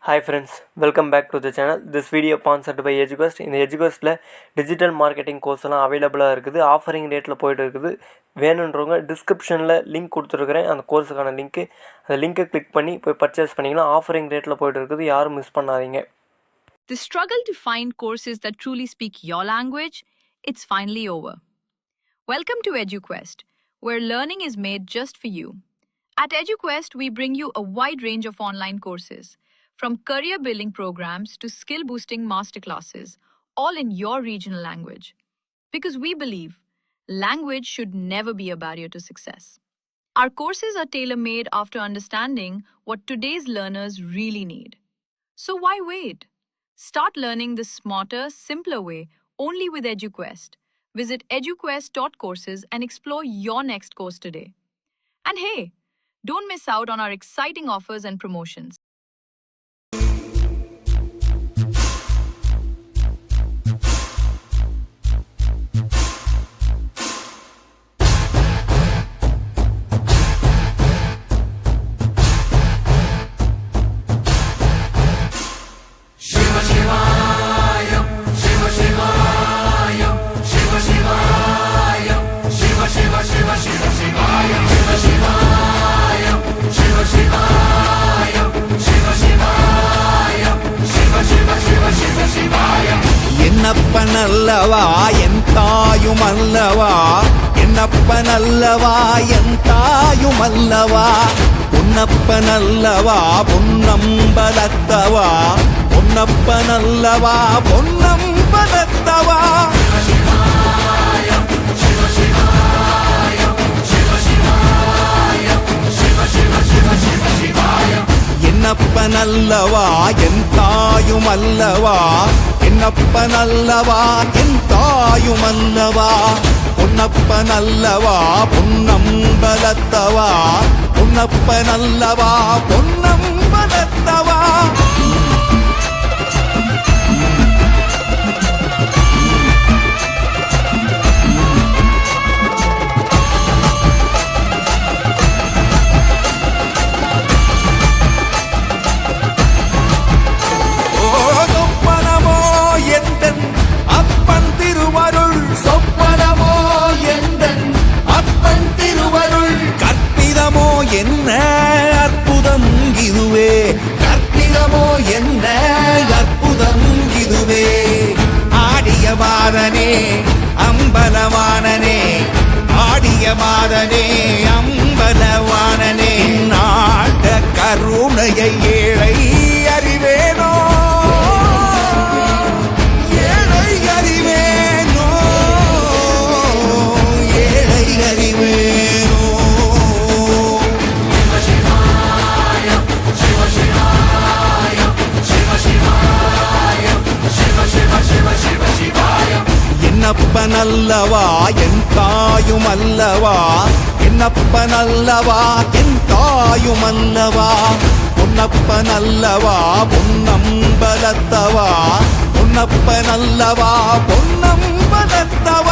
Hi friends, welcome back to the channel. This video sponsored by EduQuest. இந்த EduQuestல digital marketing course எல்லாம் அவைலபிளாக இருக்குது. Offering ரேட்டில் போயிட்டு இருக்குது. வேணுன்றவங்க டிஸ்கிரிப்ஷனில் லிங்க் கொடுத்துருக்குறேன். அந்த கோர்ஸுக்கான லிங்க்கு, அந்த லிங்கை கிளிக் பண்ணி போய் பர்ச்சேஸ் பண்ணிக்கலாம். ஆஃபரிங் ரேட்டில் போயிட்டு இருக்குது. யாரும் மிஸ் பண்ணாதீங்க. The struggle to find courses that truly speak your language, it's finally over. Welcome to EduQuest, where learning is made just for you. At EduQuest, we bring you a wide range of online courses, from career building programs to skill boosting masterclasses, all in your regional language. Because we believe language should never be a barrier to success. Our courses are tailor-made after understanding what today's learners really need. So why wait? Start learning the smarter, simpler way only with EduQuest. Visit eduquest.courses and explore your next course today. And hey, don't miss out on our exciting offers and promotions. என்னப்பனல்லவா என் தாயுமல்லவா, என்னப்பனல்லவா என் தாயுமல்லவா, பொன்னப்பனல்லவா பொன்னம்பலத்தவா, பொன்னப்பனல்லவா பொன்னம்பலத்தவா. என்னப்பனல்லவா என் தாயுமல்லவா, என்னப்பனல்லவா என் தாயுமல்லவா, பொன்னப்பனல்லவா பொன்னம்பலத்தவா, பொன்னப்பனல்லவா பொன்னம்பலத்தவா. என்ன அற்புதம் இதுவே, கற்பிதமோ என்ன அற்புதம் இதுவே. ஆடிய மாதனே அம்பலவானனே, ஆடிய மாதனே அம்பலவானனே, நாட்ட கருணையை ஏழை அறிவேனோ, ஏழை அறிவேனோ, ஏழை அறிவேனோ. என்னப்பனல்லவா என் தாயுமல்லவா, என்னப்பனல்லவா என் தாயுமல்லவா, பொன்னப்பனல்லவா பொன்னம்பலத்தவா, பொன்னப்பனல்லவா பொன்னம்பலத்தவா.